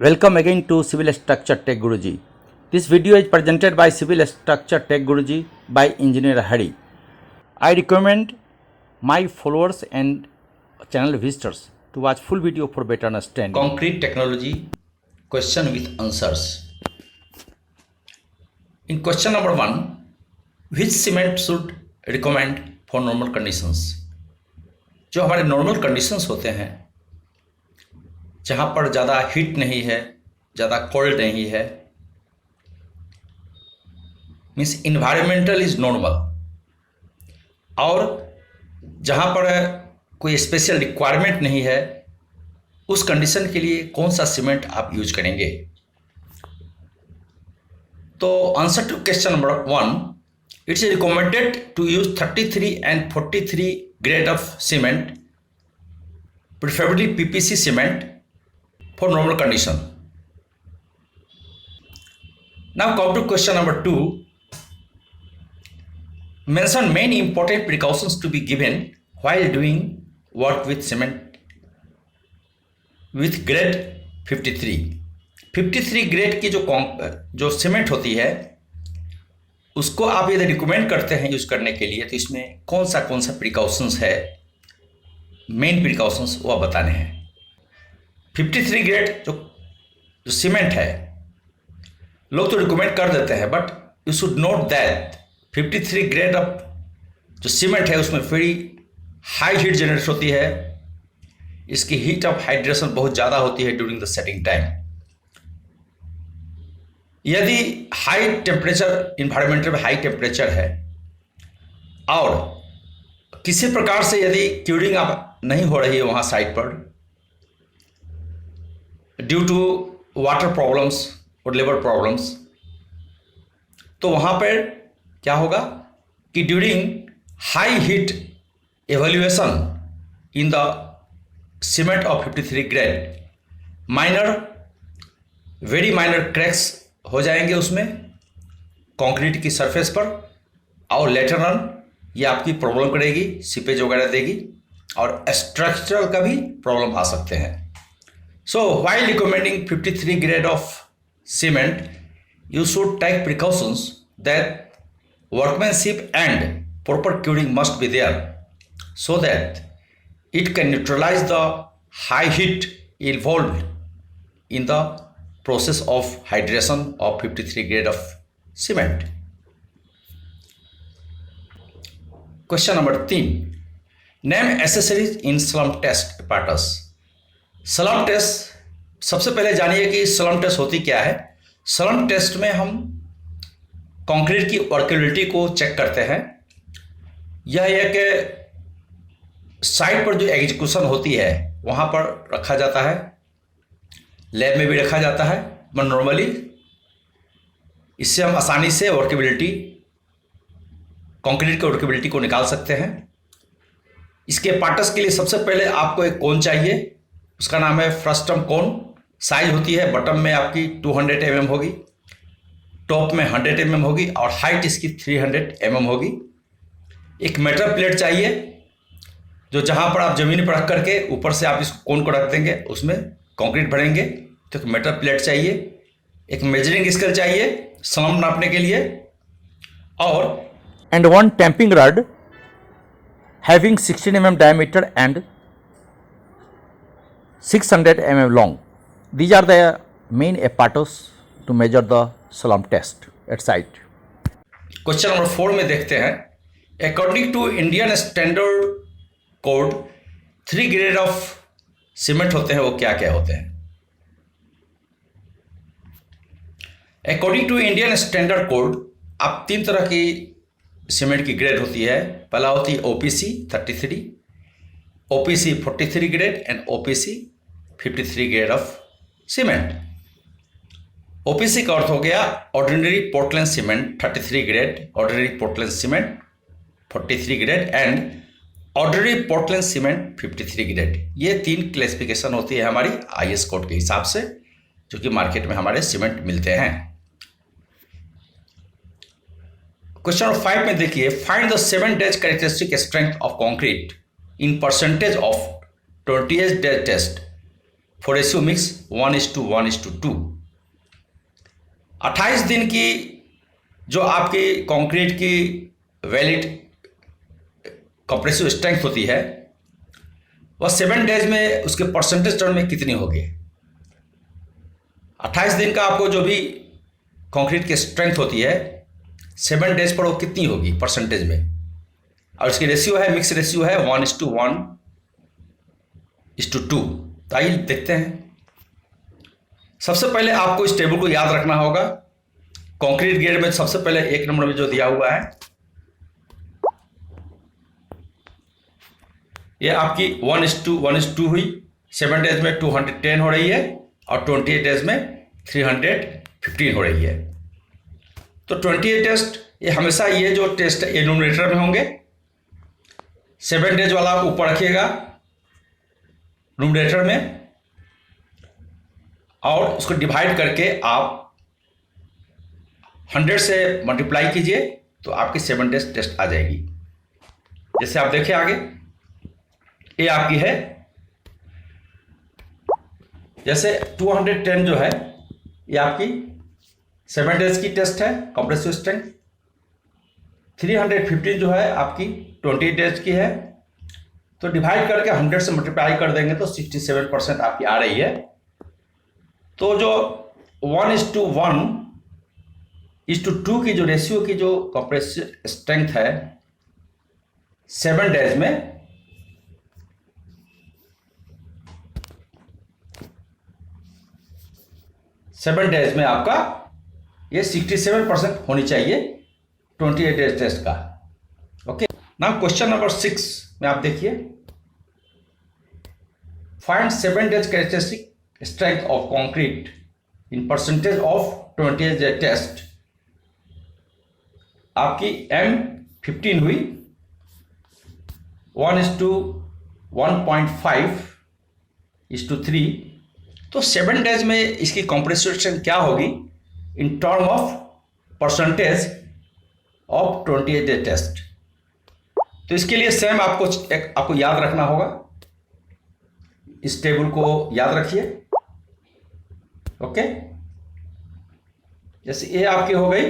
Welcome again to Civil Structure Tech Guruji. This video is presented by Civil Structure Tech Guruji by Engineer Hari. I recommend my followers and channel visitors to watch full video for better understanding. Concrete technology question with answers. In question number 1, which cement should recommend for normal conditions? जो हमारे normal conditions होते हैं, जहाँ पर ज़्यादा heat नहीं है, ज़्यादा कोल्ड नहीं है, मीन्स इन्वायरमेंटल इज नॉर्मल, और जहाँ पर कोई स्पेशल रिक्वायरमेंट नहीं है, उस कंडीशन के लिए कौन सा सीमेंट आप यूज करेंगे? तो answer to question number 1, it's recommended to use 33 and 43 grade of cement, preferably PPC cement, for normal condition. Now come to question number 2. Mention many important precautions to be given while doing work with cement with grade 53. 53 grade की जो cement होती है, उसको आप यदि recommend करते हैं use करने के लिए, तो इसमें कौन सा प्रिकॉशंस है, मेन प्रिकॉशंस वो बताने हैं। 53 ग्रेड जो सीमेंट है, लोग तो रिकमेंड कर देते हैं, but you should note that 53 grade of जो सीमेंट है उसमें वेरी हाई हीट जनरेट होती है। इसकी हीट ऑफ हाइड्रेशन बहुत ज़्यादा होती है ड्यूरिंग द सेटिंग टाइम। यदि हाई टेम्परेचर, इन्वायरमेंट में हाई टेम्परेचर है और किसी प्रकार से यदि क्यूरिंग आप नहीं हो रही है वहाँ साइट पर, ड्यू टू वाटर प्रॉब्लम्स और लेबर प्रॉब्लम्स, तो वहाँ पर क्या होगा कि during high heat evaluation in the cement of 53 grade, very minor cracks हो जाएंगे उसमें कंक्रीट की सरफेस पर, और लेटर ऑन ये आपकी प्रॉब्लम करेगी, सीपेज वगैरह देगी, और स्ट्रक्चरल का भी प्रॉब्लम आ सकते हैं। सो while recommending 53 grade of cement, you should take precautions that workmanship and proper curing must be there so that it can neutralize the high heat involved in the process of hydration of 53 grade of cement. Question number 3, name accessories in slump test apparatus. Slump test, सबसे पहले जानिए कि slump test होती क्या है। Slump test में हम concrete की वर्केबिलिटी को चेक करते हैं। यह एक साइट पर जो एग्जीक्यूशन होती है वहाँ पर रखा जाता है, लैब में भी रखा जाता है, बट नॉर्मली इससे हम आसानी से वर्केबिलिटी, कंक्रीट की वर्केबिलिटी को निकाल सकते हैं। इसके पार्टस के लिए सबसे पहले आपको एक कोन चाहिए, उसका नाम है फ्रस्टम कोन। साइज होती है, बटम में आपकी 200 mm होगी, टॉप में 100 mm होगी, और हाइट इसकी 300 mm होगी। एक मेटल प्लेट चाहिए, जो जहाँ पर आप ज़मीन पर रख करके ऊपर से आप इस कोन को रख देंगे, उसमें कंक्रीट भरेंगे, तो एक मेटल प्लेट चाहिए। एक मेजरिंग स्केल चाहिए स्लम्प नापने के लिए, और And one tamping rod having 16 mm diameter and 600 mm long. These are the main apparatus to measure the slump test at site. Question number 4 में देखते हैं, according to Indian standard code 3 grade of cement होते हैं, वो क्या क्या होते हैं? According to Indian standard code आप 3 तरह की सीमेंट की ग्रेड होती है। पहला होती है OPC 33, OPC 43 grade and OPC 53 grade of cement. OPC का अर्थ हो गया ordinary Portland cement 33 grade, ordinary Portland cement 43 grade and ordinary Portland cement 53 grade. ये 3 क्लासिफिकेशन होती है हमारी IS कोड के हिसाब से, जो कि मार्केट में हमारे सीमेंट मिलते हैं। क्वेश्चन नंबर 5 में देखिए, find the 7 days characteristic strength of concrete in percentage of 28 days test for ratio mix 1:1:2। 28 दिन की जो आपकी कंक्रीट की वैलिड कंप्रेसिव स्ट्रेंथ होती है वह 7 डेज में उसके परसेंटेज टर्म में कितनी होगी। 28 दिन का आपको जो भी कंक्रीट की स्ट्रेंथ होती है 7 डेज पर वो कितनी होगी परसेंटेज में, और उसकी रेशियो है, मिक्स रेशियो है 1:1:2। तो आइए देखते हैं। सबसे पहले आपको इस टेबल को याद रखना होगा। कंक्रीट ग्रेड में सबसे पहले 1 नंबर में जो दिया हुआ है ये आपकी 1:1:2 हुई। 7 डेज में 210 हो रही है और 28 डेज में 315 हो रही है। तो 28 टेस्ट ये हमेशा ये जो टेस्ट है ये न्यूमरेटर में होंगे। 7 डेज वाला ऊपर रखिएगा न्यूमरेटर में और उसको डिवाइड करके आप 100 से मल्टीप्लाई कीजिए तो आपकी 7 डेज टेस्ट आ जाएगी। जैसे आप देखिए आगे ये आपकी है, जैसे 210 जो है ये आपकी 7 डेज की टेस्ट है कंप्रेसिव स्ट्रेंथ। 315 जो है आपकी 20 डेज की है। तो डिवाइड करके 100 से मल्टीप्लाई कर देंगे तो 67% आपकी आ रही है। तो जो 1:1:2 की जो रेशियो की जो कंप्रेसिव स्ट्रेंथ है 7 डेज में, आपका ये 67% होनी चाहिए 28 डेज टेस्ट का। ओके, नाउ क्वेश्चन नंबर 6 में आप देखिए, find 7 days characteristic strength of concrete in percentage of 28 days test. आपकी M15 हुई 1:1.5:3। तो 7 डेज में इसकी कंप्रेसिव स्ट्रेंथ क्या होगी in term of percentage of 28 days test. तो इसके लिए सेम आपको याद रखना होगा। इस टेबल को याद रखिए। ओके, जैसे ये आपकी हो गई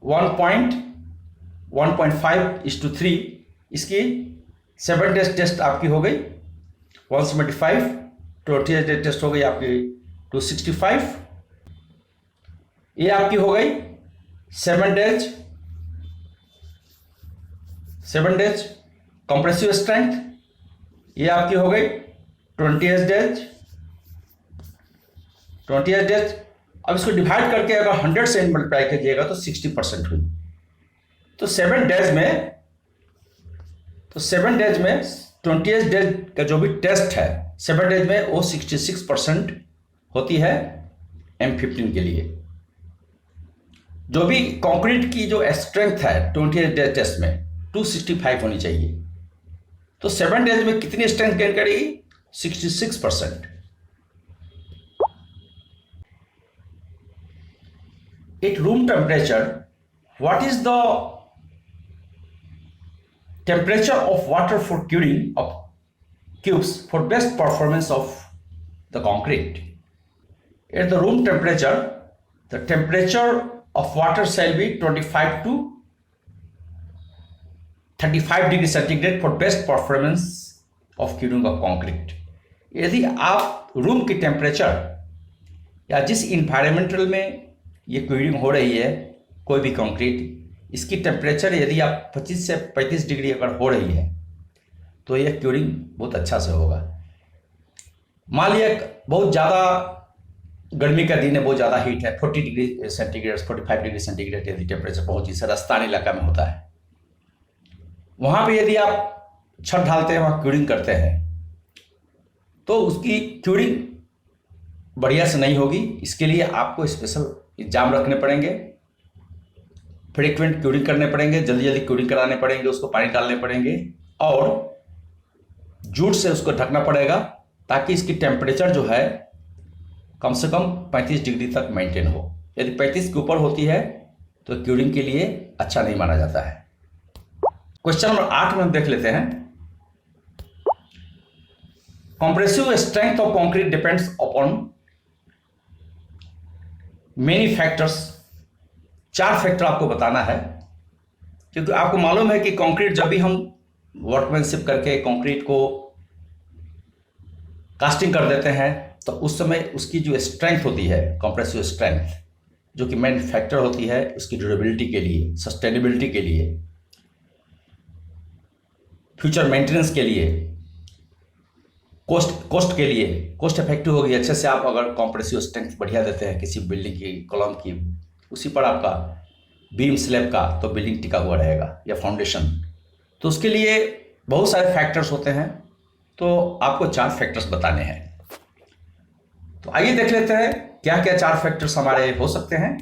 1:1.5:3, इसकी 7 डेज टेस्ट आपकी हो गई 175। 28 डेज टेस्ट हो गई आपकी 265। ये आपकी हो गई 7 डेज कंप्रेसिव स्ट्रेंथ। ये आपकी हो गई 28 डेज। अब इसको डिवाइड करके अगर 100 से मल्टीप्लाई कीजिएगा तो 60% हुई। तो 7 डेज में 28 डेज का जो भी टेस्ट है 7 डेज में वो 66% होती है M15 के लिए। जो भी कंक्रीट की जो स्ट्रेंथ है 28 डेज टेस्ट में 265 होनी चाहिए। तो 7 डेज में कितनी स्ट्रेंथ गेन करेगी 66%। At room temperature, what is the temperature of water for curing of cubes for best performance of the concrete? At the room temperature, the temperature of water shall be 25 to 35 degree centigrade for best performance of curing of concrete। यदि आप room की temperature या जिस environmental में ये curing हो रही है कोई भी कंक्रीट, इसकी टेम्परेचर यदि आप 25 से 35 डिग्री अगर हो रही है तो ये क्यूरिंग बहुत अच्छा से होगा। मान लिया बहुत ज़्यादा गर्मी का दिन है, बहुत ज़्यादा हीट है, 40 डिग्री सेंटीग्रेड 45 डिग्री सेंटीग्रेड यदि टेम्परेचर पहुँची, से राजस्थान इलाका में होता है, वहाँ पे यदि आप छत ढालते हैं, वहाँ क्यूरिंग करते हैं तो उसकी क्यूरिंग बढ़िया से नहीं होगी। इसके लिए आपको स्पेशल इंतजाम रखने पड़ेंगे, फ्रीक्वेंट क्यूरिंग करने पड़ेंगे, जल्दी जल्दी क्यूरिंग कराने पड़ेंगे, उसको पानी डालने पड़ेंगे और जूट से उसको ढकना पड़ेगा ताकि इसकी टेम्परेचर जो है कम से कम 35 डिग्री तक मेंटेन हो। यदि 35 के ऊपर होती है तो क्यूरिंग के लिए अच्छा नहीं माना जाता है। क्वेश्चन नंबर 8 में हम देख लेते हैं। compressive strength of concrete depends upon many factors. 4 factor आपको बताना है, क्योंकि आपको मालूम है कि कंक्रीट जब भी हम वर्कमैनशिप करके कंक्रीट को कास्टिंग कर देते हैं तो उस समय उसकी जो स्ट्रेंथ होती है, कंप्रेसिव स्ट्रेंथ, जो कि मेन फैक्टर होती है उसकी ड्यूरेबिलिटी के लिए, सस्टेनेबिलिटी के लिए, फ्यूचर मेंटेनेंस के लिए, कोस्ट के लिए, कोस्ट इफेक्टिव होगी। अच्छे से आप अगर कंप्रेसिव स्ट्रेंथ बढ़िया देते हैं किसी बिल्डिंग की कॉलम की, उसी पर आपका बीम स्लैब का, तो बिल्डिंग टिका हुआ रहेगा, या फाउंडेशन। तो उसके लिए बहुत सारे फैक्टर्स होते हैं, तो आपको 4 फैक्टर्स बताने हैं। तो आइए देख लेते हैं क्या क्या 4 फैक्टर्स हमारे हो सकते हैं।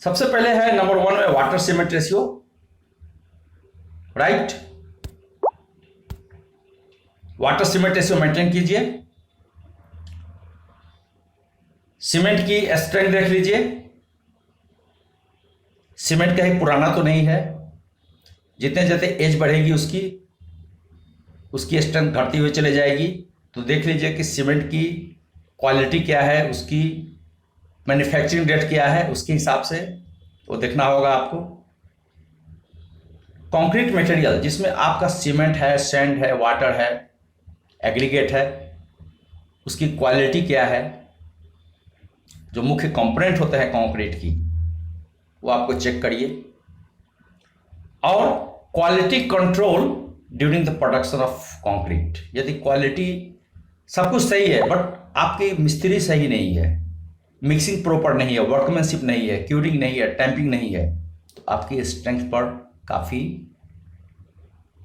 सबसे पहले है नंबर 1 में water cement ratio, right. Water cement ratio maintain कीजिए। सीमेंट की स्ट्रेंथ देख लीजिए, सीमेंट कहीं पुराना तो नहीं है। जितने जितने एज बढ़ेगी उसकी स्ट्रेंथ घटती हुई चले जाएगी। तो देख लीजिए कि सीमेंट की क्वालिटी क्या है, उसकी मैन्युफैक्चरिंग डेट क्या है, उसके हिसाब से वो देखना होगा आपको। कंक्रीट मटेरियल जिसमें आपका सीमेंट है, सैंड है, वाटर है, एग्रीगेट है, उसकी क्वालिटी क्या है, जो मुख्य कंपोनेंट होते हैं कंक्रीट की, वो आपको चेक करिए। और quality control during the production of concrete. यदि क्वालिटी सब कुछ सही है बट आपकी मिस्त्री सही नहीं है, मिक्सिंग प्रॉपर नहीं है, वर्कमैनशिप नहीं है, क्यूरिंग नहीं है, टैंपिंग नहीं है, तो आपकी स्ट्रेंथ पर काफ़ी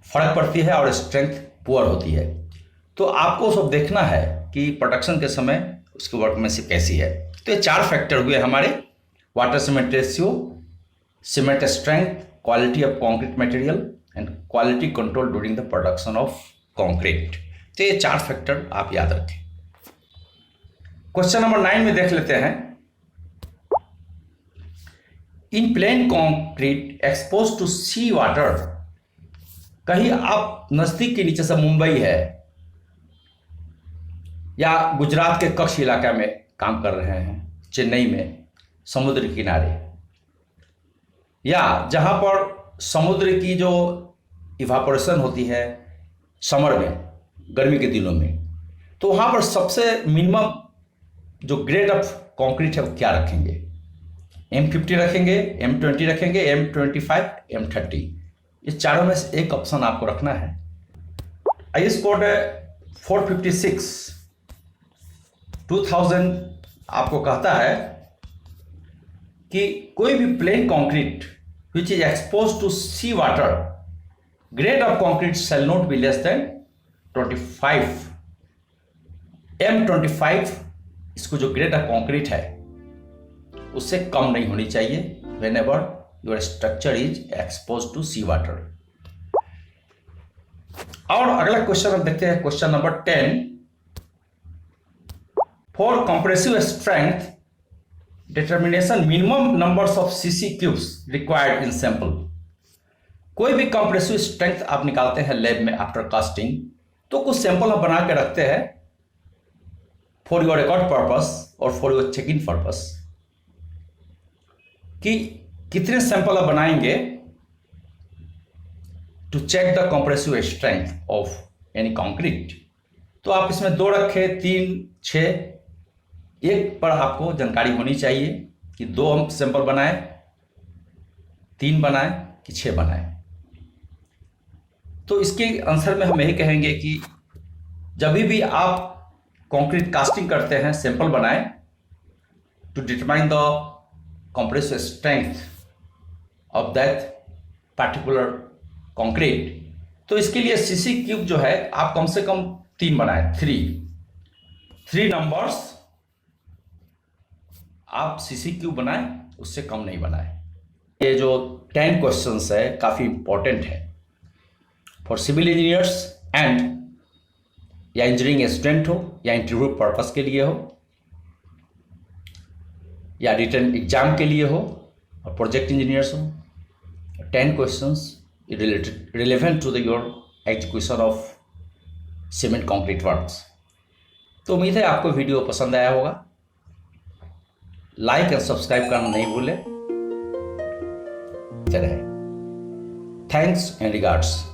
फर्क पड़ती है और स्ट्रेंथ पुअर होती है। तो आपको सब देखना है कि प्रोडक्शन के समय उसकी वर्कमैनशिप कैसी है। तो ये 4 फैक्टर हुए हमारे: water cement ratio, cement strength, quality of concrete material and quality control during the production of concrete. तो ये 4 फैक्टर आप याद रखें। क्वेश्चन नंबर 9 में देख लेते हैं। In plain concrete expose to sea water, कहीं आप नजदीक के नीचे से मुंबई है या गुजरात के कच्छ इलाका में काम कर रहे हैं, चेन्नई में समुद्र किनारे, या जहां पर समुद्र की जो इवापोरेशन होती है समर में, गर्मी के दिनों में, तो वहां पर सबसे मिनिमम जो ग्रेड ऑफ कंक्रीट है वो क्या रखेंगे? M50 रखेंगे, M20 रखेंगे, M25, M30। ये चारों में से एक ऑप्शन आपको रखना है। IS कोड 456 2000 आपको कहता है कि कोई भी plane concrete which is exposed to sea water, grade of concrete shall not be less than 25 M25। इसको जो ग्रेड ऑफ कंक्रीट है उससे कम नहीं होनी चाहिए whenever your structure is exposed to sea water। और अगला क्वेश्चन हम देखते हैं, question number 10। For compressive strength determination minimum numbers of CC cubes required in sample. कोई भी कंप्रेसिव स्ट्रेंथ आप निकालते हैं लैब में आफ्टर कास्टिंग, तो कुछ सैंपल हम बना के रखते हैं फॉर योर रिकॉर्ड पर्पस और for your checking purpose, कि कितने सैंपल आप बनाएंगे to check the compressive strength of any concrete. तो आप इसमें 2 रखें, 3, 6, एक पर आपको जानकारी होनी चाहिए कि 2 हम सैंपल बनाए, 3 बनाए कि 6 बनाए। तो इसके आंसर में हम यही कहेंगे कि जब भी आप कंक्रीट कास्टिंग करते हैं, सैंपल बनाएं to determine the compressive strength of that particular concrete. तो इसके लिए सीसी क्यूब जो है आप कम से कम 3 बनाएं, 3 नंबर्स आप सीसी क्यूब बनाएं, उससे कम नहीं बनाएं। ये जो 10 क्वेश्चंस है काफ़ी इंपॉर्टेंट है फॉर सिविल इंजीनियर्स एंड या इंजीनियरिंग स्टूडेंट हो या इंटरव्यू पर्पस के लिए हो या रिटन एग्जाम के लिए हो और प्रोजेक्ट इंजीनियर्स हो। 10 questions relevant to the your execution of cement concrete works. तो उम्मीद है आपको वीडियो पसंद आया होगा। लाइक एंड सब्सक्राइब करना नहीं भूलें। Thanks and regards.